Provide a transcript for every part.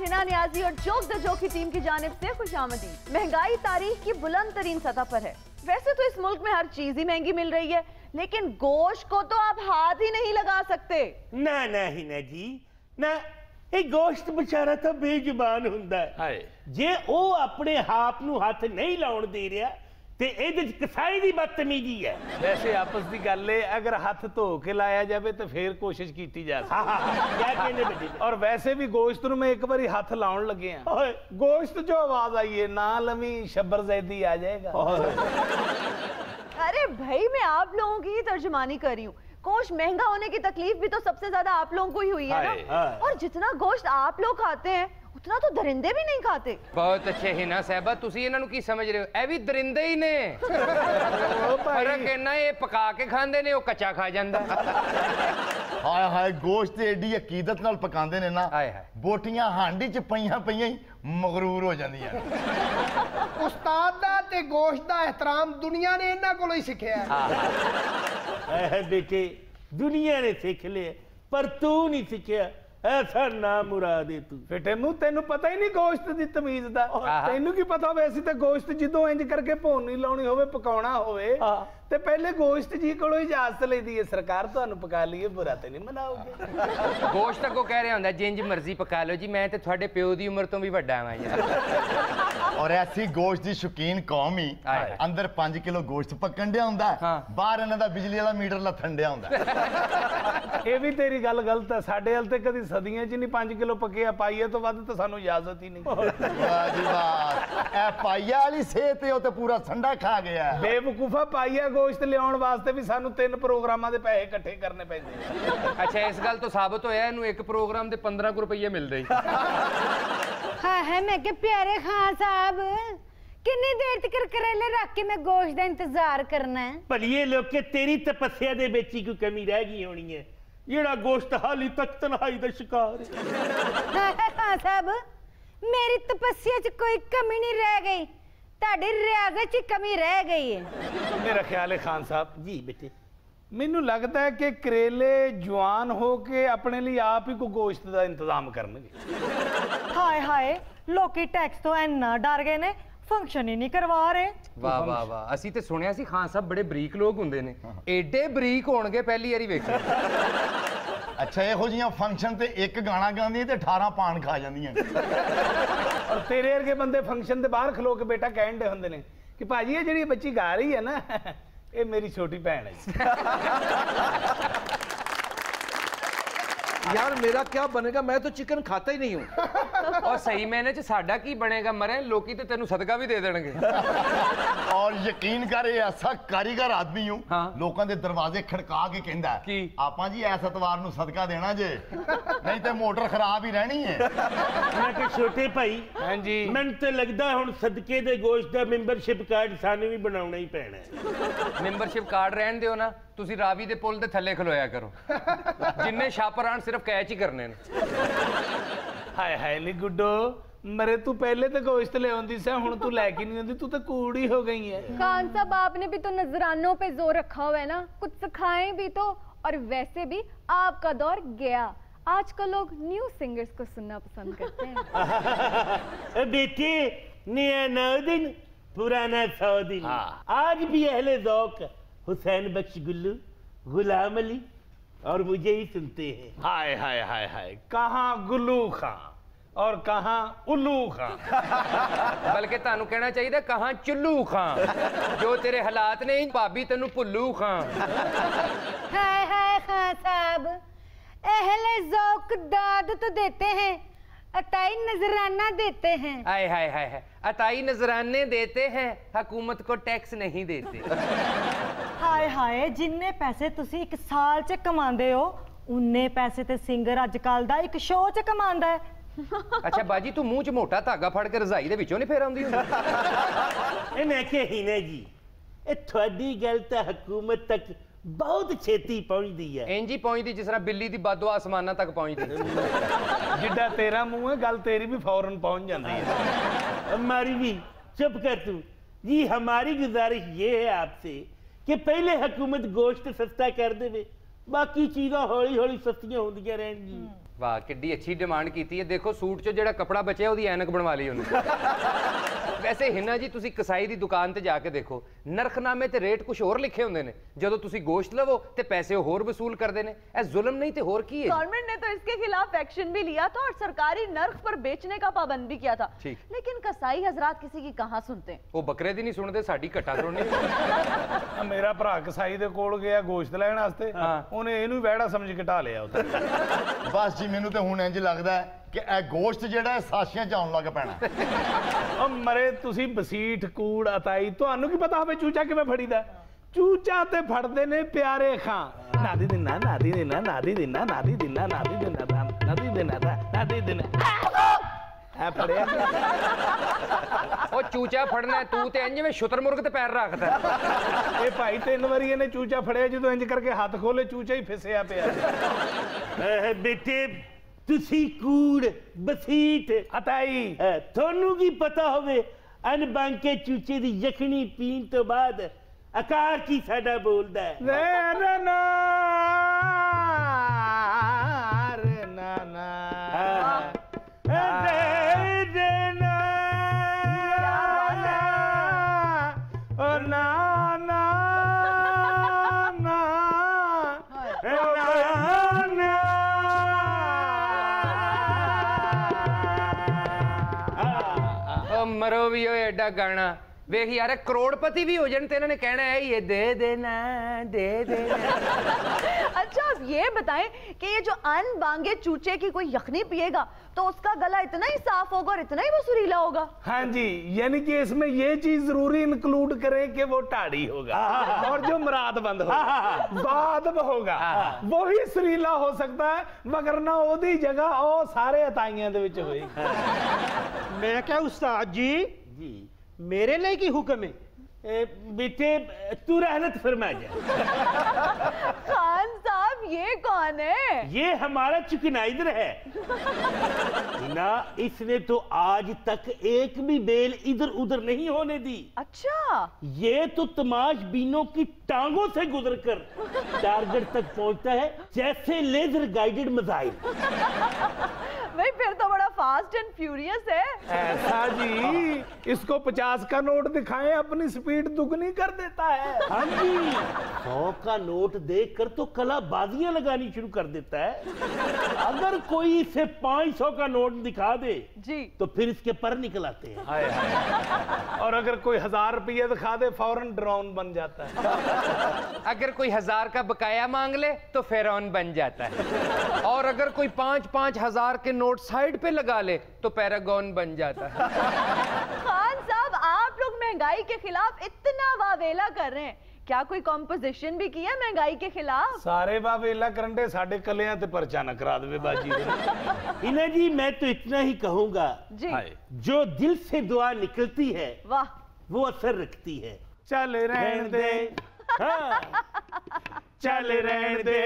साथ हिना नियाजी और joke the joke की टीम की जानिब से खुशामदीद। महंगाई तारीख की बुलंद तरीन सतह पर है। वैसे तो इस मुल्क में हर चीज ही महंगी मिल रही है, लेकिन गोश्त को तो आप हाथ ही नहीं लगा सकते। ना ना हिना जी ना, ये गोश्त बेचारा तो बेजुबान हुंदा है। जे ओ अपने आप नू हाथ नहीं लाउण दे रहा ते ਇਹਦੇ ਚ ਕਸਾਈ ਦੀ ਬਦਤਮੀਜ਼ੀ ਹੈ। वैसे आपस की गल है, अगर हाथ धो के लाया जाए तो फिर कोशिश की जा सकती। और वैसे भी गोश्त में एक बार हाथ लाउन लगे हैं, गोश्त जो आवाज आई है ना लमी शब्बर जैदी आ जाएगा। अरे भाई मैं आप लोगों की ही तर्जुमानी कर रही हूँ। गोश्त महंगा होने की तकलीफ भी तो सबसे ज्यादा आप लोगों को ही हुई है ना। और जितना गोश्त आप लोग खाते हैं उतना तो दरिंदे भी नहीं खाते। बहुत अच्छे हिना साहबा, तुसी इन्हां नूं की समझ रहे हो? ए भी दरिंदे ही ने। फर्क इन्ना ये पका के खांदे ने, वो कच्चा खा जांदा। हाय हाय गोश्त एडी अकीदत नाल पकांदे ने ना, बोटियां हांडी च पईयां पईयां ही मगरूर हो जांदियां। उस्ताद दा ते गोश्त दा एहतराम दुनिया ने इन्हां कोलों ही सिखिया है। बेटे दुनिया ने सीख लिया पर तू नहीं सीखिया। ऐसा ना मुराद है तू फिटे मुंह, तेनू पता ही नहीं गोश्त दी तमीज दा। तेनू की पता वैसे तो गोश्त जिदों इंज करके भोनी लाउणी होवे, पकाउणा होवे ते पहले गोश्त जी कोलों इजाजत लईदी है सरकार, तुहानू पका लईए, बुरा ते नहीं मनाओगे। गोश्त अगों कह रहा हुंदा जिंज मर्जी पका लो जी, मैं ते तुहाडे प्यो दी उम्र तो भी वड्डा हां यार। और ऐसी गोश्त दी शौकीन कौम ही अंदर 5 किलो गोश्त पकन दिया हुंदा, बाहर इन्हां दा बिजली वाला मीटर लथन दिया हुंदा। ये भी तेरी गल गलत है, साडे हल ते कदी सदियां च नहीं 5 किलो पके, पाईए तो वध तो सानू इजाजत ही नहीं। वाह जी वाह, ए पाईया वाली सेहत है, ते पूरा संडा खा गया। बेवकूफा पाईया गोश्त लियाउण वास्ते भी सानू 3 प्रोग्रामां दे पैसे इकट्ठे करने पैंदे। अच्छा इस गल तो साबित होया इनू एक प्रोग्राम दे 15 रुपये मिलदे। हाँ है मैं के प्यारे खान साहब, कितनी देर तक करेले रख के मैं गोश्त का इंतजार करना है? भलिए लोग के तेरी तपस्या दे विच ही कोई कमी रह गई होनी है, जेड़ा गोश्त हाली तक तन्हाई दा शिकार है। खान साहब मेरी तपस्या च कोई कमी नहीं रह गई, ताड़ी रियाजत च कमी रह गई है। मेरा ख्याल है खान साहब जी बेटे, मैनू लगता है कि करेले जवान हो के अपने लिए आप ही को गोश्त का इंतजाम करनगे। हाय हाय लोकी टैक्स तो इन्ना डर गए ने, फंक्शन ही नहीं करवा रहे। वाह वाह वाह, असी ते सुनिया सी खान साहब बड़े बरीक लोग हुंदे ने, एडे बरीक होणगे पहली बारी वेखे। अच्छा इहो जिहियां फंक्शन ते एक गाना गांदी ते 18 पान खा जांदियां। और तेरे वर्गे बंदे फंक्शन दे बाहर खलो के बेटा कहण दे हुंदे ने कि भाजी ये जिहड़ी बच्ची गा रही है ना, ये मेरी छोटी भैन है। यार मेरा क्या बनेगा, मैं तो चिकन खाता ही नहीं हूँ। और सही मैंने च साडा की बनेगा, मरे लोकी ते तेनू सदका भी दे देणगे। और यकीन कर ऐसा कारीगर आदमी हूँ, लोगों के दरवाजे खड़का के कहंदा है आपा जी इस एतवार नूं सदका देना जे, नहीं तो मोटर खराब ही रहनी है। मैं कि छोटे भाई, हां जी मैनूं ते लगदा हुण सदके दे गोश्त दा मेंबरशिप कार्ड सानू भी बनाउणा ही पैना है। मेंबरशिप कार्ड रहन दिओ ना, तुसी रावी दे पुल दे थल्ले खलोया करो, जिन्ने छापरान सिर्फ कैच ही करने ने। हाय हाय नी गुड्डो, मरे तू पहले तो गोश्त ले आंदी सी, हुण तू लेके नहीं आंदी, तू तो कूड़ी हो गई है। खान साहब आपने भी तो नजरानों पे जोर रखा हुआ है ना, कुछ सिखाएं भी तो। और वैसे भी आपका दौर गया, आजकल लोग न्यू सिंगर्स को सुनना पसंद करते हैं। बेटे नया 9 दिन पुराना 100 दिन। आज भी अहले ज़ौक़ हुसैन बख्श गुल्लू, गुलाम अली और मुझे ही सुनते हैं। हाय हाय हाय हाय, कहाँ गुल्लू खां और कहाँ उल्लू खां। बल्कि तानू कहना चाहिए कहाँ चुल्लू खां, जो तेरे हालात ने भाभी तेनू भुल्लू खां। हाय हाय खान साहब, अहले ज़ौक़ दाद तो देते हैं, अताई नजराना देते हैं। हाय हाय हाय हाय, अताई नजराने देते हैं, हुकूमत को टैक्स नहीं देते। हाय हाय, जिन्ने पैसे तुसी एक साल च कमांदे हो, उन्ने पैसे ते सिंगर अजकल दा एक शो च कमांदा है। अच्छा बाजी तू मुंह च मोटा धागा फड़ के रजाई दे विचों नहीं फेर आउंदी हुंदी? मैं कहा हिना जी, ये थोड़ी गल तो हुकूमत तक बहुत छेती पहुंचती है। इंज ही पहुंचती जिस तरह बिल्ली दी बददुआ आसमानां तक पहुंचती। जिड्डा तेरा मुंह है, गल तेरी भी फौरन पहुंच जाती है। हमारी भी चुप कर तू जी। हमारी गुजारिश ये है आपसे कि पहले हुकूमत गोश्त सस्ता कर दे, ਬਾਕੀ ਚੀਜ਼ਾਂ ਹੌਲੀ ਹੌਲੀ ਸਸਤੀਆਂ ਹੁੰਦੀਆਂ ਰਹਿਣਗੀਆਂ। वाह किड्डी अच्छी डिमांड की है। देखो सूट चो जो कपड़ा बचे ਉਹਦੀ ਐਨਕ बनवा ली उन्होंने। वैसे हिना जी तुसी कसाई दी दुकान ते जाके देखो नरखनामे ते रेट कुछ और लिखे होंगे ने, जदों तुसी गोश्त लवो ते पैसे होर वसूल करते हैं। ऐ जुल्म नहीं ते होर की है। गवर्नमेंट ने तो इसके खिलाफ एक्शन भी लिया था और सरकारी नर्ख पर बेचने का पाबंद भी किया था, लेकिन कसाई हजरात किसी की कहाँ सुनते हैं। वो बकरे दी नहीं सुनते, साडी घटा सुननी। मेरा भरा कसाई दे कोल गया गोश्त लैण वास्ते, ਉਹਨੇ ਇਹਨੂੰ ਵਹਿੜਾ ਸਮਝ ਕੇ ਢਾ ਲਿਆ ਉੱਥੇ। ਬਸ ਜੀ ਮੈਨੂੰ ਤੇ ਹੁਣ ਇੰਜ ਲੱਗਦਾ ਹੈ ਕਿ ਇਹ ਗੋਸ਼ਤ ਜਿਹੜਾ ਹੈ ਸਾਸ਼ੀਆਂ ਚ ਆਉਣ ਲੱਗ ਪੈਣਾ। ਉਹ ਮਰੇ ਤੁਸੀਂ ਬਸੀਠ ਕੂੜ ਅਤਾਈ, ਤੁਹਾਨੂੰ ਕੀ ਪਤਾ ਹੋਵੇ ਚੂਚਾ ਕਿਵੇਂ ਫੜੀਦਾ? ਚੂਚਾ ਤੇ ਫੜਦੇ ਨੇ ਪਿਆਰੇ ਖਾਂ। ਨਾਦੀ ਦਿਨਾ ਨਾਦੀ ਦਿਨਾ ਨਾਦੀ ਦਿਨਾ ਨਾਦੀ ਦਿਨਾ ਨਾਦੀ ਦਿਨਾ ਨਾਦੀ ਦਿਨਾ ਨਾਦੀ ਦਿਨਾ ਐ ਫੜਿਆ। ਉਹ ਚੂਚਾ ਫੜਨਾ ਤੂੰ ਤੇ ਇੰਜ ਜਿਵੇਂ ਸ਼ੁਤਰਮੁਰਗ ਤੇ ਪੈਰ ਰੱਖਦਾ। ਇਹ ਭਾਈ 3 ਵਾਰੀ ਇਹਨੇ ਚੂਚਾ ਫੜਿਆ, ਜਦੋਂ ਇੰਜ ਕਰਕੇ ਹੱਥ ਖੋਲੇ ਚੂਚਾ ਹੀ ਫਿਸਿਆ ਪਿਆ। ਬੇਟੇ ਤੁਸੀਂ ਕੂੜ ਬਸੀਠ ਅਤਾਈ ਤੁਹਾਨੂੰ ਕੀ ਪਤਾ ਹੋਵੇ ਅਨਬੰਗ ਕੇ ਚੂਚੇ ਦੀ ਯਖਣੀ ਪੀਣ ਤੋਂ ਬਾਅਦ ਆਕਾਰ ਕੀ ਸਾਡਾ ਬੋਲਦਾ ਹੈ। ਰੇ ਨਾ ਰੇ ਨਾ ਨਾ मरो भी हो एडा गाना वेख यार, करोड़पति भी हो जाए तो इन्होंने कहना है ये दे देना दे देना। अच्छा ये बताएं कि ये जो अनबांगे चूचे की कोई यखनी पिएगा तो उसका गला इतना ही साफ होगा और इतना ही वो सुरीला होगा। हाँ जी, यानी कि इसमें ये चीज जरूरी इंक्लूड करें कि वो टाड़ी होगा और जो मुराद बंद होगा बादब होगा वो ही सुरीला हो सकता है, मगर ना ओदी जगह ओ सारे अताइयां दे विच होई। मैं क्या उस्ताद जी जी मेरे लिए की हुक्म है? बेटे तू रहमत फरमा जा। खान साहब ये कौन है? ये हमारा चिकनाइदर है ना, इसने तो आज तक एक भी बेल इधर उधर नहीं होने दी। अच्छा ये तो तमाशबीनों की टांगों से गुजरकर टारगेट तक पहुंचता है जैसे लेजर गाइडेड मिसाइल। भाई फिर तो बड़ा फास्ट एंड फ्यूरियस है। ऐसा जी, इसको 50 का नोट दिखाएं अपनी स्पीड दुगनी कर देता है। हाँ जी, 100 का नोट देखकर तो कलाबाजियां लगानी शुरू कर देता है। अगर कोई इसे 500 का नोट दिखा दे जी तो फिर इसके पर निकल आते हैं। और अगर कोई 1000 रुपये दिखा दे फौरन ड्रोन बन जाता है। अगर कोई 1000 का बकाया मांग ले तो फेरौन बन जाता है, और अगर कोई 5-5 हजार के नोट साइड पे लगा ले तो पैरागॉन बन जाता है। खान साहब आप लोग महंगाई के खिलाफ इतना वावेला कर रहे हैं, क्या कोई कॉम्पोजिशन भी किया महंगाई के खिलाफ? सारे वावेला करंडे साडे कलियां ते परचा न करा देवे बाजी। इना जी मैं तो इतना ही कहूंगा जी, जो दिल से दुआ निकलती है वाह वो असर रखती है। चल रहन दे, हाँ। चल रहन दे,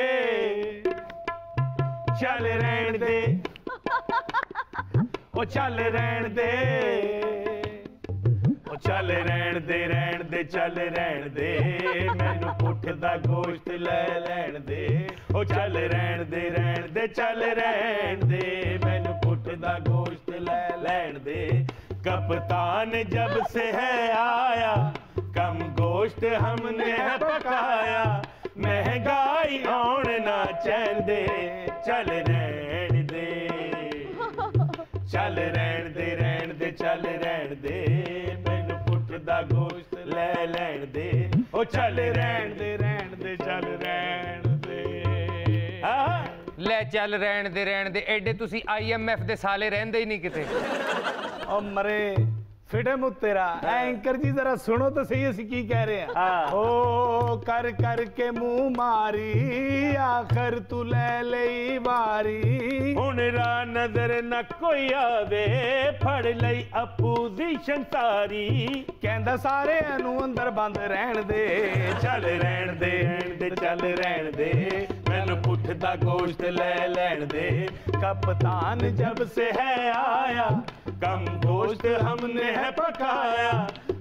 चल रहन दे, ओ चल रहन दे, ओ चल रहन दे, रहन दे, चल रहन दे, मैनू पुठ दा गोश्त ले लैन दे। ओ चल रहन दे, रहन दे, चल रहन दे, मैनू पुठ दा गोश्त ले लैन दे। कप्तान जब से है आया कम गोश्त हमने है पकाया, महंगाई आउण ना चैन दे, चल रहन दे, चल रहन दे, रहन दे, चल रहन दे, मैनू पुठ दा गोश्त ले लैन दे। ओ चल रहन दे, रहन दे, चल रहन दे। ले चल रहन दे एडे तुसी IMF दे साले रहंदे ही नहीं किते। ओ मरे फिटे मुँह तेरा एंकर जी जरा सुनो तो सही असी की कह रहे हैं। ओ कर कर के मुंह मारी आखर तू ले लई बारी, हुण रा नजर न कोई आवे फड़ लई अपोजिशन सारी, कहंदा सारे नू अंदर बंद रहन दे, चल रहन दे, रहन दे, चल रहन दे, मैनू पुठ दा गोश्त ले लैन दे। कप्तान जब से है आया कम गोश्त हमने है पकाया,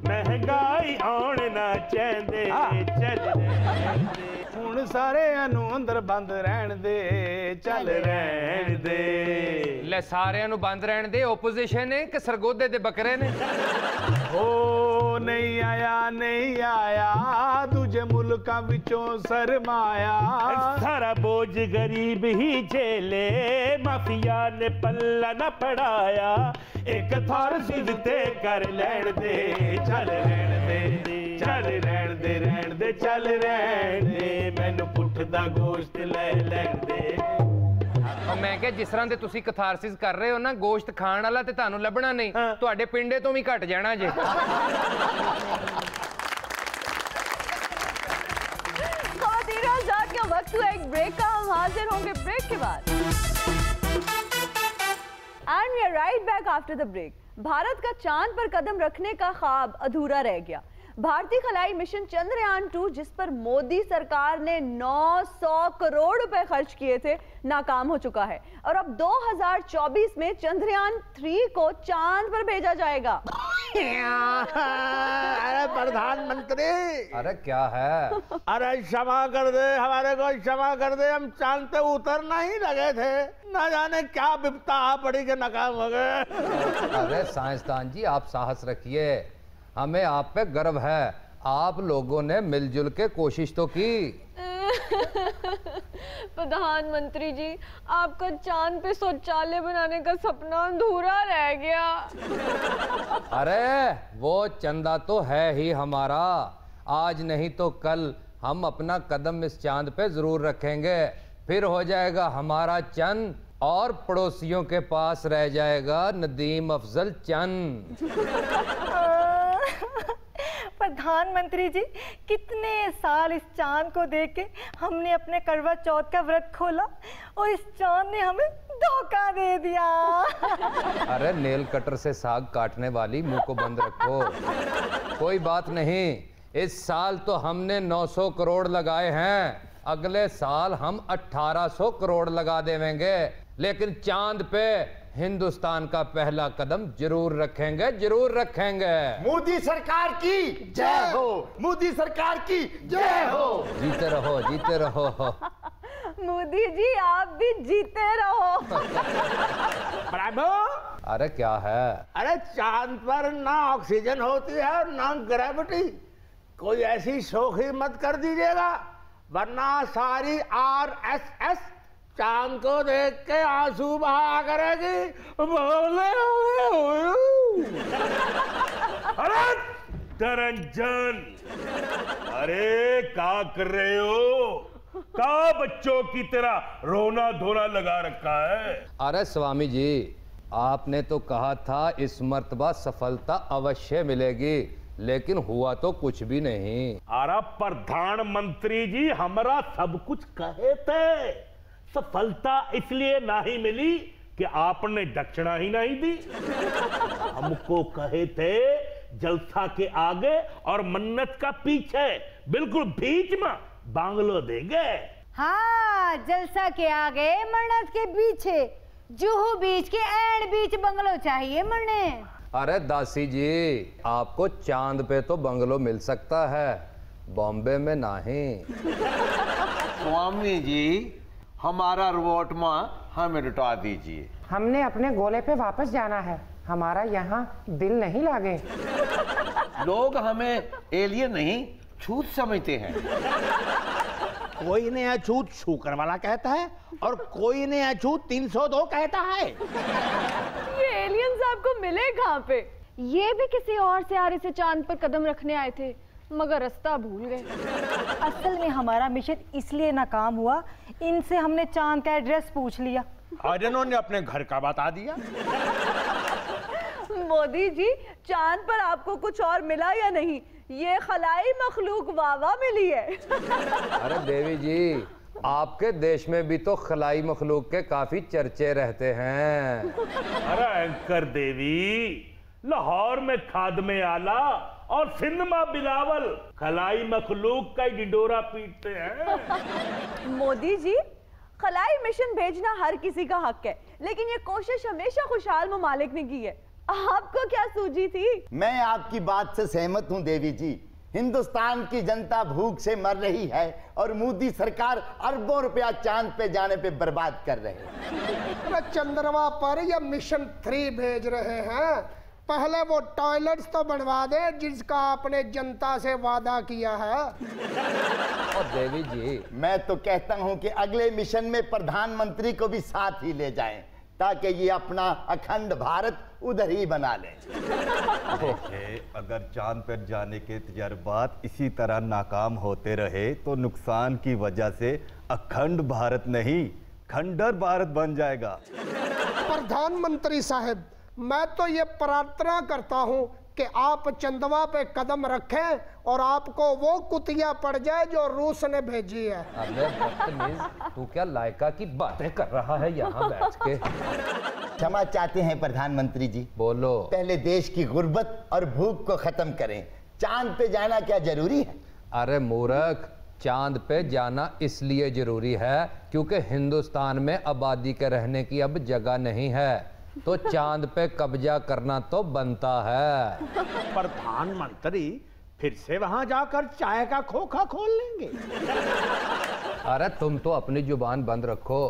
महंगाई आउण ना चैंदे, चल रहन दे। हुण ਹੁਣ ਸਾਰਿਆਂ ਨੂੰ ਅੰਦਰ ਬੰਦ ਰਹਿਣ ਦੇ ਚੱਲ ਰਹਿਣ ਦੇ ਲੈ ਸਾਰਿਆਂ ਨੂੰ ਬੰਦ ਰਹਿਣ ਦੇ ਓਪੋਜੀਸ਼ਨ ਨੇ ਕਿ ਸਰਗੋਧੇ ਦੇ ਬੱਕਰੇ ਨੇ ਓ ਨਹੀਂ ਆਇਆ ਦੂਜੇ ਮੁਲਕਾਂ ਵਿੱਚੋਂ ਸਰਮਾਇਆ सारा बोझ गरीब ही झेले माफिया ने पल्ला न पड़ाया एक थोर सिद्धते कर लैण दे चल रहण दे चल रहण दे चल रहण दे मैनू पुठ दा गोश्त ले लैण दे ਮੈਂ ਕਿਹਾ ਜਿਸ ਤਰ੍ਹਾਂ ਦੇ ਤੁਸੀਂ ਕਥਾਰਸਿਸ ਕਰ ਰਹੇ ਹੋ ਨਾ ਗੋਸ਼ਤ ਖਾਣ ਵਾਲਾ ਤੇ ਤੁਹਾਨੂੰ ਲੱਭਣਾ ਨਹੀਂ ਤੁਹਾਡੇ ਪਿੰਡੇ ਤੋਂ ਵੀ ਘਟ ਜਾਣਾ ਜੇ का वक्त हुआ एक ब्रेक का हम हाजिर होंगे ब्रेक के बाद and we are right back after the break. Bharat का चांद पर कदम रखने का ख्वाब अधूरा रह गया। भारतीय खलाई मिशन चंद्रयान 2 जिस पर मोदी सरकार ने 900 करोड़ रुपए खर्च किए थे नाकाम हो चुका है और अब 2024 में चंद्रयान 3 को चांद पर भेजा जाएगा। अरे प्रधानमंत्री अरे क्या है अरे क्षमा कर दे हमारे को क्षमा कर दे हम चांद पे उतरना ही लगे थे न जाने क्या विपता आ पड़ी के नाकाम हो गए। अरे साइंसदान जी आप साहस रखिए हमें आप पे गर्व है आप लोगों ने मिलजुल के कोशिश तो की। प्रधानमंत्री जी आपका चांद पे शौचालय बनाने का सपना अधूरा रह गया। अरे वो चंदा तो है ही हमारा आज नहीं तो कल हम अपना कदम इस चांद पे जरूर रखेंगे फिर हो जाएगा हमारा चंद और पड़ोसियों के पास रह जाएगा नदीम अफजल चंद। प्रधानमंत्री जी कितने साल इस चांद को देख के हमने अपने करवा चौथ का व्रत खोला और इस चांद ने हमें धोखा दे दिया। अरे नेल कटर से साग काटने वाली मुंह को बंद रखो कोई बात नहीं इस साल तो हमने 900 करोड़ लगाए हैं अगले साल हम 1800 करोड़ लगा देंगे लेकिन चांद पे हिंदुस्तान का पहला कदम जरूर रखेंगे। मोदी सरकार की जय हो मोदी सरकार की जय हो जीते रहो मोदी जी आप भी जीते रहो। प्रभु अरे क्या है अरे चांद पर ना ऑक्सीजन होती है और ना ग्रेविटी कोई ऐसी शोखी मत कर दीजिएगा वरना सारी RSS चांद को देख के आंसू बहा करेगी बोले अरे तरंजन अरे क्या कर रहे हो का बच्चों की तरह रोना धोना लगा रखा है। अरे स्वामी जी आपने तो कहा था इस मर्तबा सफलता अवश्य मिलेगी लेकिन हुआ तो कुछ भी नहीं। अरे प्रधानमंत्री जी हमारा सब कुछ कहे थे सफलता इसलिए नहीं मिली कि आपने दक्षिणा ही नहीं दी हमको कहे थे जलसा के आगे और मन्नत का पीछे बिल्कुल बीच में बांग्लो देंगे। हाँ जलसा के आगे मन्नत के पीछे जुहू बीच के एंड बीच बंगलो चाहिए मरने। अरे दासी जी आपको चांद पे तो बंगलो मिल सकता है बॉम्बे में नहीं। स्वामी जी हमारा रिवोट माँ हमें लुटा दीजिए हमने अपने गोले पे वापस जाना है हमारा यहाँ दिल नहीं लागे। लोग हमें एलियन नहीं छूत समझते हैं। कोई ने अछूत शुक्र वाला कहता है और कोई ने अछूत 302 कहता है। ये एलियंस आपको मिले कहाँ पे? ये भी किसी और सियारे से चांद पर कदम रखने आए थे मगर रास्ता भूल गए। असल में हमारा मिशन इसलिए नाकाम हुआ इनसे हमने चांद का एड्रेस पूछ लिया और इन्होंने अपने घर का बता दिया। मोदी जी चांद पर आपको कुछ और मिला या नहीं ये खलाई मखलूक वावा मिली है। अरे देवी जी आपके देश में भी तो खलाई मखलूक के काफी चर्चे रहते हैं। अरे एंकर देवी लाहौर में खादमे आला और सिंध में बिलावल खलाई मखलूक का डिंडोरा पीटते हैं। मोदी जी खलाई मिशन भेजना हर किसी का हक है लेकिन ये कोशिश हमेशा खुशहाल ममालिक ने की है। आपको क्या सूझी थी? मैं आपकी बात से सहमत हूं देवी जी हिंदुस्तान की जनता भूख से मर रही है और मोदी सरकार अरबों रुपया चांद पे जाने पे बर्बाद कर रहे हैं। अरे चंद्रमा पर या मिशन 3 भेज रहे हैं, पहले वो टॉयलेट्स तो बनवा दे जिसका आपने जनता से वादा किया है। और देवी जी, मैं तो कहता हूं कि अगले मिशन में प्रधानमंत्री को भी साथ ही ले जाएं ताकि ये अपना अखंड भारत उधर ही बना लें। अगर चांद पर जाने के तजर्बात इसी तरह नाकाम होते रहे तो नुकसान की वजह से अखंड भारत नहीं खंडर भारत बन जाएगा। प्रधानमंत्री साहब, मैं तो ये प्रार्थना करता हूँ कि आप चंदवा पे कदम रखें और आपको वो कुतिया पड़ जाए जो रूस ने भेजी है। अबे बदतमीज, तू क्या लायका की बातें कर रहा है यहाँ बैठ के? क्षमा चाहते हैं प्रधानमंत्री जी। बोलो। पहले देश की गुर्बत और भूख को खत्म करें। चांद पे जाना क्या जरूरी है? अरे मूर्ख, चांद पे जाना इसलिए जरूरी है क्योंकि हिंदुस्तान में आबादी के रहने की अब जगह नहीं है, तो चांद पे कब्जा करना तो बनता है। प्रधानमंत्री फिर से वहां जाकर चाय का खोखा खोल लेंगे। अरे तुम तो अपनी जुबान बंद रखो।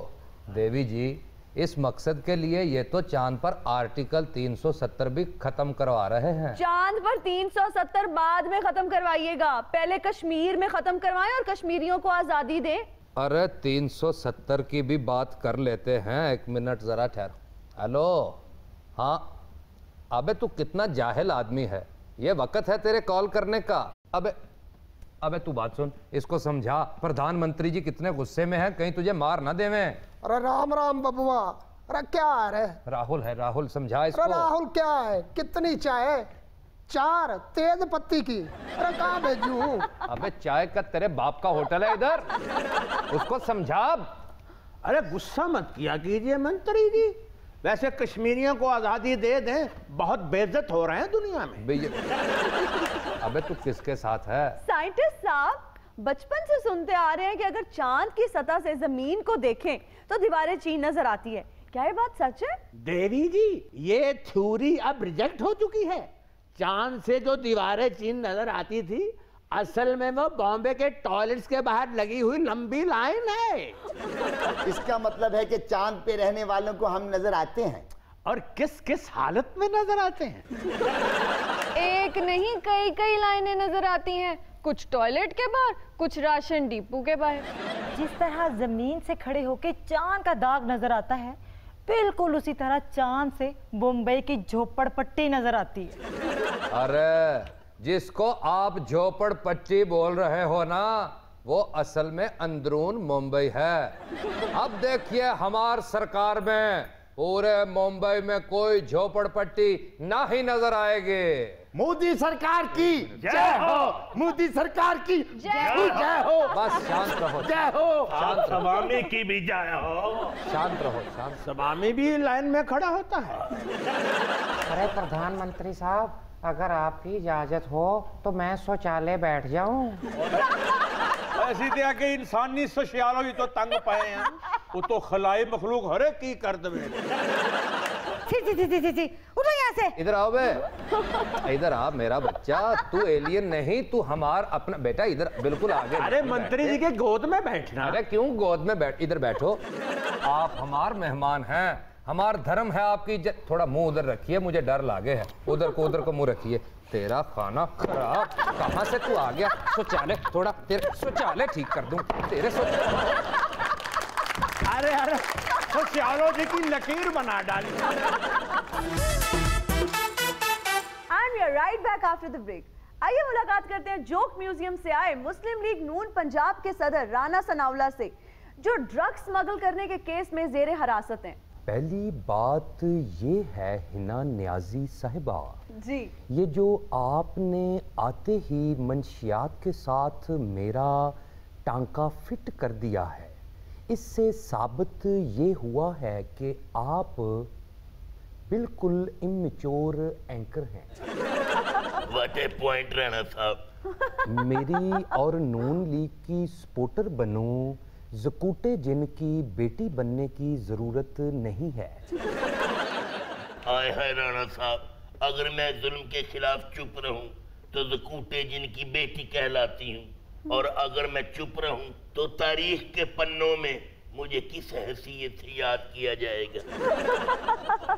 देवी जी, इस मकसद के लिए ये तो चांद पर आर्टिकल 370 भी खत्म करवा रहे हैं। चांद पर 370 बाद में खत्म करवाइएगा, पहले कश्मीर में खत्म करवाएं और कश्मीरियों को आजादी दें। अरे 370 की भी बात कर लेते हैं, एक मिनट जरा ठहर। हेलो, हाँ, अबे तू कितना जाहिल आदमी है, ये वक्त है तेरे कॉल करने का। अबे तू बात सुन, इसको समझा प्रधानमंत्री जी कितने गुस्से में हैं, कहीं तुझे मार ना देवें। अरे राम राम बबुआ, अरे क्या है? राहुल है, राहुल, समझा इसको। अरे राहुल क्या है? कितनी चाय? 4 तेज पत्ती की। अरे कहाँ भेजूं? अबे चाय का तेरे बाप का होटल है इधर, उसको समझा। अरे गुस्सा मत किया कीजिए मंत्री जी, वैसे कश्मीरियों को आजादी दे दें, बहुत बेइज्जत हो रहे हैं दुनिया में। अबे तू किसके साथ है? साइंटिस्ट साहब, बचपन से सुनते आ रहे हैं कि अगर चांद की सतह से जमीन को देखें तो दीवारें चीन नजर आती है, क्या ये बात सच है? देवी जी, ये थ्योरी अब रिजेक्ट हो चुकी है। चांद से जो दीवारें चीन नजर आती थी, असल में वो बॉम्बे के टॉयलेट्स के बाहर लगी हुई लंबी लाइन है। इसका मतलब है कि चांद पे रहने वालों को हम नजर आते हैं। और किस किस हालत में नजर आते हैं? एक नहीं, कई कई लाइनें नजर आती हैं, कुछ टॉयलेट के बाहर, कुछ राशन डिपो के बाहर। जिस तरह जमीन से खड़े होके चांद का दाग नजर आता है, बिल्कुल उसी तरह चांद से मुंबई की झोपड़पट्टी नजर आती है। अरे जिसको आप झोपड़पट्टी बोल रहे हो ना, वो असल में अंदरून मुंबई है। अब देखिए हमार सरकार में पूरे मुंबई में कोई झोपड़पट्टी ना ही नजर आएगी। मोदी सरकार की जय हो, मोदी सरकार की जय हो। बस शांत रहो, जय हो। शांत रहो। स्वामी की भी जय हो। शांत रहो, शांत। स्वामी भी लाइन में खड़ा होता है। अरे प्रधानमंत्री साहब, अगर आपकी इजाजत हो तो मैं शौचालय बैठ जाऊं। ऐसी दिया कि इंसानी सोशियालो ही तो तंग पाए हैं, वो तो खलाई मखलूक हरे की कर दे। उठो यहाँ से। इधर आओ बे, इधर आ मेरा बच्चा, तू एलियन नहीं, तू हमार अपना बेटा, इधर बिल्कुल आगे। अरे मंत्री जी के गोद में बैठना। अरे क्यों गोद में बैठ, इधर बैठो। आप हमार मेहमान हैं, हमार धर्म है आपकी इज्जत। थोड़ा मुंह उधर रखिए, मुझे डर लागे है। उधर को मुंह रखिए। तेरा खाना खराब, कहाँ से तू आ गया? शौचालय थोड़ा, तेरे शौचालय ठीक कर दूं, तेरे शौचालय। अरे सोशियोलॉजी की लकीर बना डाली। And we are right back after the break. आइए मुलाकात करते हैं जोक म्यूजियम से आए मुस्लिम लीग नून पंजाब के सदर राना सनाउल्लाह से, जो ड्रग्स स्मगल करने के केस में जेरे हिरासत हैं। पहली बात ये है हिना नियाजी साहिबा जी, ये जो आपने आते ही मंशियात के साथ मेरा टांका फिट कर दिया है, इससे साबित ये हुआ है कि आप बिल्कुल इमेच्योर एंकर हैं। व्हाट ए पॉइंट राणा साहब। मेरी और नून लीग की सपोर्टर बनूं, ज़कूटे जिन की बेटी बनने की जरूरत नहीं है। हाय हाय राणा साहब, अगर मैं जुल्म के खिलाफ चुप रहूं तो ज़कूटे जिनकी बेटी कहलाती हूँ, और अगर मैं चुप रहूं तो तारीख के पन्नों में मुझे किस हैसियत से याद किया जाएगा?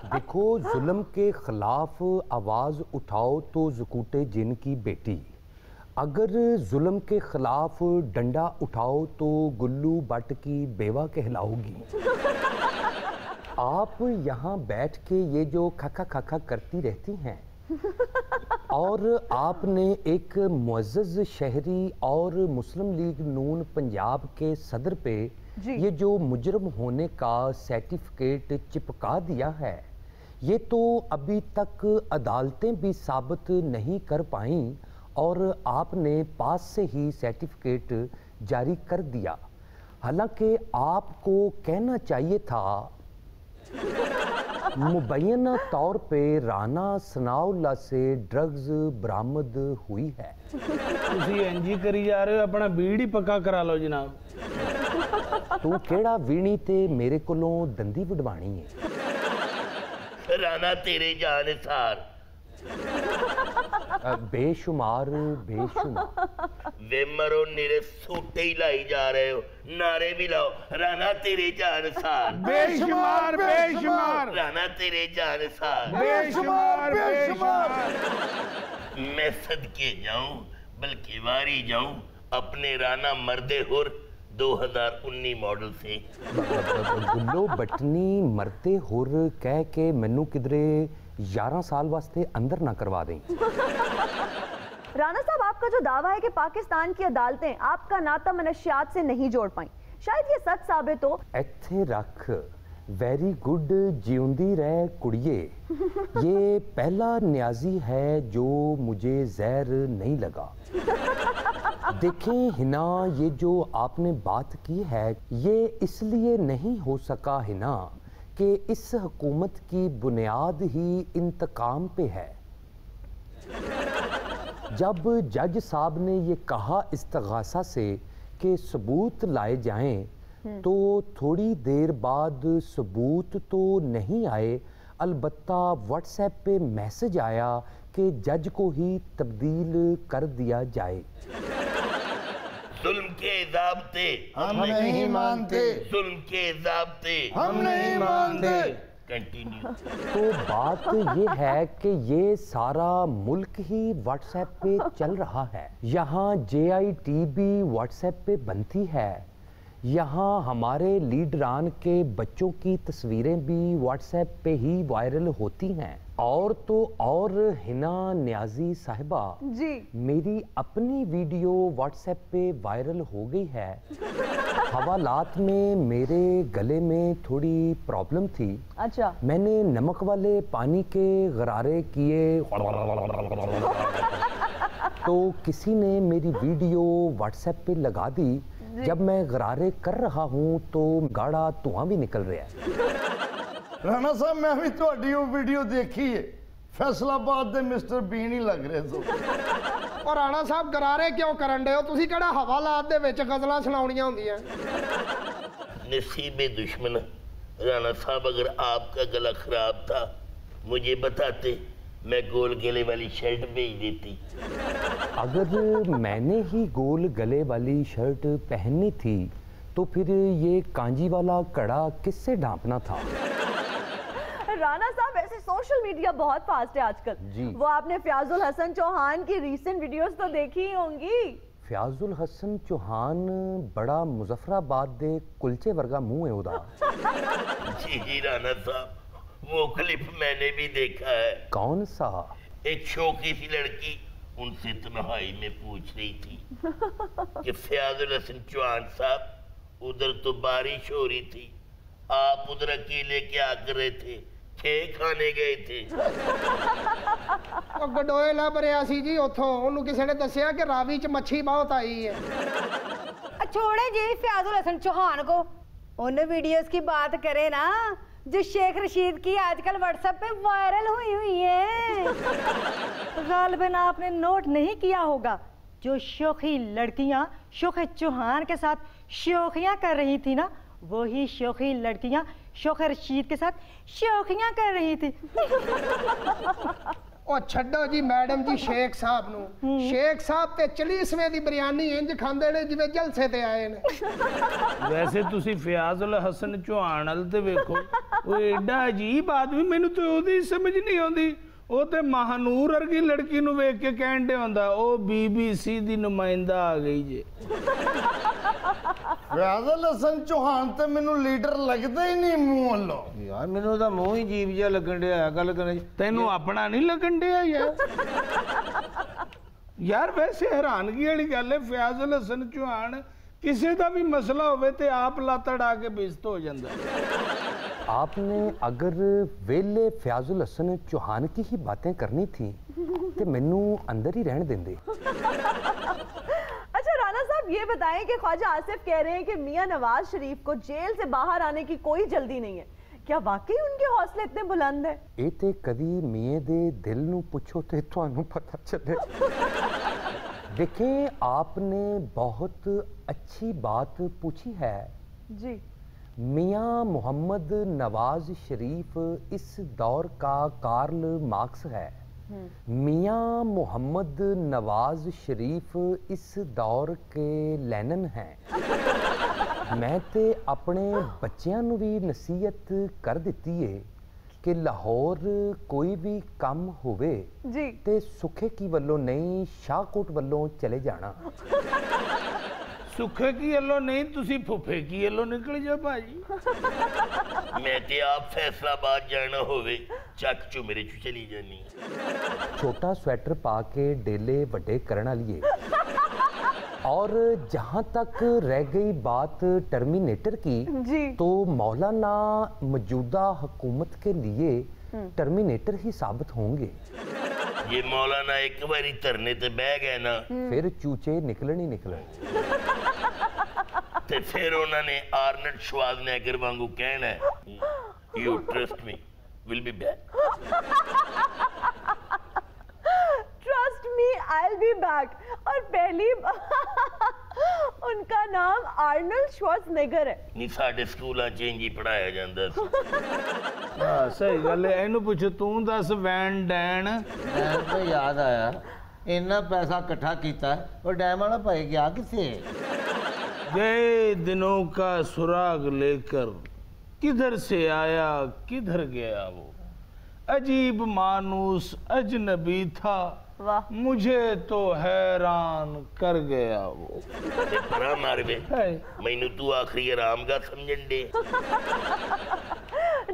देखो, जुल्म के खिलाफ आवाज उठाओ तो ज़कूटे जिन की बेटी, अगर जुल्म के खिलाफ डंडा उठाओ तो गुल्लू बट की बेवा कहलाओगी। आप यहाँ बैठ के ये जो खखा खखा करती रहती हैं और आपने एक मुअज़्ज़ज़ शहरी और मुस्लिम लीग नून पंजाब के सदर पे ये जो मुजरम होने का सर्टिफिकेट चिपका दिया है, ये तो अभी तक अदालतें भी साबित नहीं कर पाईं और आपने पास से ही सर्टिफिकेट जारी कर दिया। हालांकि आपको कहना चाहिए था मुबैना तौर पे राना सनाउल्ला से ड्रग्स बरामद हुई है। तुसी एंजी करी जा रहे हो, अपना बीड़ ही पक्का करा लो जनाब। तू केड़ा वीणी ते मेरे कोलों दंदी वडवाणी है? राना तेरे जानसार बेशुमार बेशुमार। वे मरो निरे सूटे ही लाई जा रहे हो, नारे भी लाओ, राना तेरे जानसार। बेशुमार बेशुमार। राना तेरे जानसार। बेशुमार बेशुमार। मैं सदके जाऊं बल्कि वारी जाऊं अपने राना मर्दे हुर 2019 मॉडल से। गुल्लो बटनी मरते हुर कह के मैनू किधरे 11 साल वास्ते अंदर ना करवा दें। राणा साहब, आपका जो दावा है कि पाकिस्तान की अदालतें आपका नाता मनशियात से नहीं जोड़ पाई, शायद ये सच साबित हो। इत्थे रख। वेरी गुड जिउंदी रह कुड़िए। ये पहला न्याजी है जो मुझे जहर नहीं लगा। देखें हिना, ये जो आपने बात की है ये इसलिए नहीं हो सका हिना कि इस हुकूमत की बुनियाद ही इंतकाम पे है। जब जज साहब ने ये कहा इस्तगासा से कि सबूत लाए जाएं, तो थोड़ी देर बाद सबूत तो नहीं आए, अलबत्ता व्हाट्सएप पे मैसेज आया कि जज को ही तब्दील कर दिया जाए। जुल्म के ज़ाब्ते हम नहीं मानते। जुल्म के ज़ाब्ते हम नहीं मानते। कंटिन्यू। तो बात ये है कि ये सारा मुल्क ही व्हाट्सएप पे चल रहा है। यहाँ JIT भी व्हाट्सएप पे बनती है। यहाँ हमारे लीडरान के बच्चों की तस्वीरें भी व्हाट्सएप पे ही वायरल होती हैं। और तो और हिना न्याजी साहिबा जी, मेरी अपनी वीडियो व्हाट्सएप पे वायरल हो गई है। हवालात में मेरे गले में थोड़ी प्रॉब्लम थी। अच्छा। मैंने नमक वाले पानी के गरारे किए तो किसी ने मेरी वीडियो व्हाट्सएप पे लगा दी। जब मैं गरारे कर रहा हूँ तो गाढ़ा धुआं भी निकल रहा है। राणा साहब, मैं भी थोड़ी वो वीडियो देखी है। फैसलाबाद दे मिस्टर बीन ही लग रहे सो। और राणा साहब गरारे क्यों करन दे हो? तुसी केड़ा हवालात दे विच गज़लां सुनाउणियां हुंदियां? नसीबे दुश्मन। राणा साहब, अगर आपका गला खराब था मुझे बताते, मैं गोल गले वाली शर्ट भेज देती। अगर मैंने ही गोल गले वाली शर्ट पहननी थी तो फिर ये कांजी वाला कड़ा किससे ढांपना था? राणा साहब, ऐसे सोशल मीडिया बहुत फास्ट है आजकल जी। वो आपने फयाजुल हसन चौहान की रीसेंट वीडियोस तो देखी ही होंगी। फयाजुल हसन चौहान बड़ा मुजफ्फराबाद दे कुलचे वर्गा मुंह है उदा। जी राणा साहब, वो क्लिप मैंने भी देखा है। कौन सा? एक शौकी सी लड़की उनसे तन्हाई में पूछ रही थी कि फयाजुल हसन चौहान साहब, उधर तो बारिश हो रही थी, आप उधर अकेले क्या कर रहे थे? खाने गए थे। गडोए लभ रहा सी जी उथों, उन्होंने किसी ने दसिया कि रावी च मच्छी बहुत आई है। छोड़े जी फयाजुल हसन चौहान को, उन वीडियोस की बात करे ना जो शेख रशीद की आजकल व्हाट्सएप पे वायरल हुई है। गालिबन आपने नोट नहीं किया होगा, जो शोखी लड़कियां शोख चौहान के साथ शोखियां कर रही थी ना, वही शोखी लड़कियां शोख रशीद के साथ शोखियां कर रही थी। ओ छड्डो जी मैडम जी शेख साहब नु। शेख साहब ते 40वें दी बिरयानी इंज खांदे ने जिवें जलसे ते आए ने। वैसे तुसी फयाज उल हसन चौहान अल ते वेखो, ओ एडा अजीब आदमी, मैनू तो ओदी समझ नहीं आउंदी। ओ ते महानूर वर्गी लड़की नु वेख के कहण दे हुंदा ओ बीबीसी दी नुमाइंदा आ गई जे। फयाज उल हसन चौहान ते मैनू लीडर लगदा ही नहीं मूंह वल्लों। यार मैनू तो मूंह ही अजीब जिहा लगन दिया गल करने। तैनू अपना नहीं लगन दिया यार? यार वैसे हैरानगी वाली गल है, फयाज उल हसन चौहान किसी का भी मसला होवे ते आप लत्त अड़ा के बेइज्जत हो जाता। आपने अगर वेले फयाजुल हसन चौहान की ही बातें करनी थी तो मैनू अंदर ही रहने देंदे। अच्छा राणा साहब ये बताएं कि ख्वाजा आसिफ कह रहे हैं कि मियां नवाज शरीफ को जेल से बाहर आने की कोई जल्दी नहीं है, क्या वाकई उनके हौसले इतने बुलंद है? ये ते कदी मियां दे दिल नू पुछो ते तुहानू पता चले। देखें, आपने बहुत अच्छी बात पूछी है जी। मियां मोहम्मद नवाज शरीफ इस दौर का कार्ल मार्क्स है। मियां मोहम्मद नवाज शरीफ इस दौर के लेनिन हैं। मैं ते अपने बच्चों नू भी नसीहत कर दिती है कि लाहौर कोई भी काम होवे ते सुखे की वल्लों नहीं शाहकोट वल्लों चले जाना। सुखे की वल्लों नहीं, तुसी फुफे की वल्लों निकल जाओ भाजी। मैं ते आप फैसलाबाद जाना होवे चक चो मेरे चू चली जानी। छोटा स्वेटर पा के डेले वड्डे करन वाली है। और जहां तक रह गई बात टर्मिनेटर की तो मौलाना मौजूदा हुकूमत के लिए टर्मिनेटर ही साबित होंगे। ये मौलाना एक बारी धरने ते बह गए ना फिर चूचे निकलन ही निकलन। ते फिर उन्होंने आर्नल्ड श्वार्ज़नेगर वांगू कहना है, you trust me, will be back. Trust me, I will be back. और पहली उनका नाम आर्नल्ड श्वार्ज़नेगर है। नहीं साडे स्कूलां च इंज ही पढ़ाया जांदा सी। हां सही गल है। इहनू पुछ तू दस वैन डैन। मैं तो याद आया इन्ना पैसा इकट्ठा कीता और डैम वाला भाई गया किसे? गए दिनों का सुराग लेकर किधर से आया किधर गया वो, अजीब मानूस अजनबी था, मुझे तो हैरान कर गया वो। बड़ा मारवे मैनू तू आखिरी आराम का समझन दे।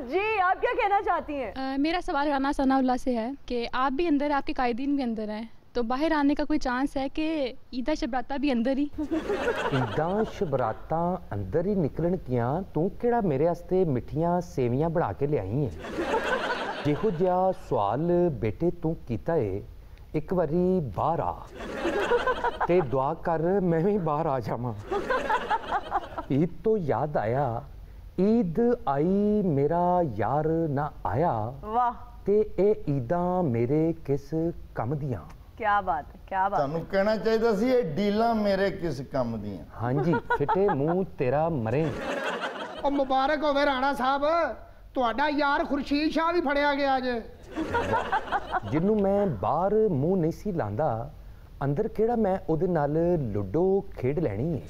जी आप क्या कहना चाहती हैं? मेरा सवाल राना सनाउल्लाह से है कि आप भी अंदर, आपके कायदीन भी अंदर हैं, तो बाहर आने का कोई चांस है कि ईदा शबराता भी अंदर ही? ईदा शबराता अंदर ही निकलन किया तू केड़ा मेरे वास्ते मिठियां सेवियां बना के लियाई है? जिहो जिहा सवाल बेटे तू कीता है, एक बारी बाहर आ ते दुआ कर मैं भी बाहर आ जावां। ईद तो याद आया, ईद आई मेरा यार ना आया। वाह। ते ए ईदा मेरे किस कम दियां? क्या बात है, क्या बात। ਤੁਹਾਨੂੰ ਕਹਿਣਾ ਚਾਹੀਦਾ ਸੀ ਇਹ ਡੀਲਾਂ ਮੇਰੇ ਕਿਸ ਕੰਮ ਦੀਆਂ। ਹਾਂਜੀ ਫਿੱਟੇ ਮੂੰਹ ਤੇਰਾ ਮਰੇ। ਉਹ ਮੁਬਾਰਕ ਹੋਵੇ ਰਾਣਾ ਸਾਹਿਬ, ਤੁਹਾਡਾ ਯਾਰ ਖੁਰਸ਼ੀਦ ਸ਼ਾਹ ਵੀ ਫੜਿਆ ਗਿਆ ਜੇ। ਜਿਹਨੂੰ ਮੈਂ ਬਾਹਰ ਮੂੰਹ ਨਹੀਂ ਸੀ ਲਾਂਦਾ, ਅੰਦਰ ਕਿਹੜਾ ਮੈਂ ਉਹਦੇ ਨਾਲ ਲੁੱਡੋ ਖੇਡ ਲੈਣੀ ਹੈ।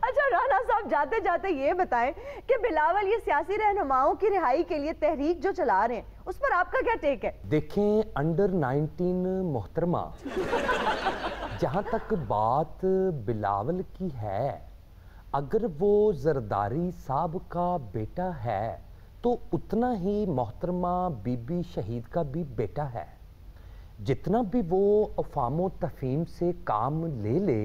अच्छा राणा साहब जाते जाते ये बताएं कि बिलावल ये सियासी रहनुमाओं की रिहाई के लिए तहरीक जो चला रहे हैं उस पर आपका क्या टेक है? देखें अंडर 19 मोहतरमा, जहां तक बात बिलावल की है, अगर वो जरदारी साहब का बेटा है तो उतना ही मोहतरमा बीबी शहीद का भी बेटा है। जितना भी वो अफामो तफहीम से काम ले ले,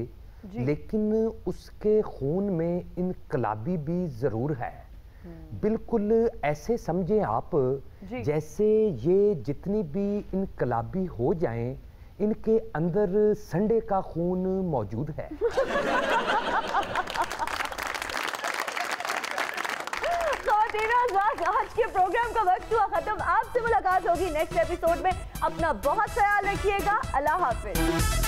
लेकिन उसके खून में इनकलाबी भी जरूर है। बिल्कुल ऐसे समझें आप जैसे ये जितनी भी इनकलाबी हो जाएं, इनके अंदर संडे का खून मौजूद है। आज के प्रोग्राम का वक्त हुआ खत्म। आपसे मुलाकात होगी नेक्स्ट एपिसोड में। अपना बहुत ख्याल रखिएगा। अल्लाह हाफिज।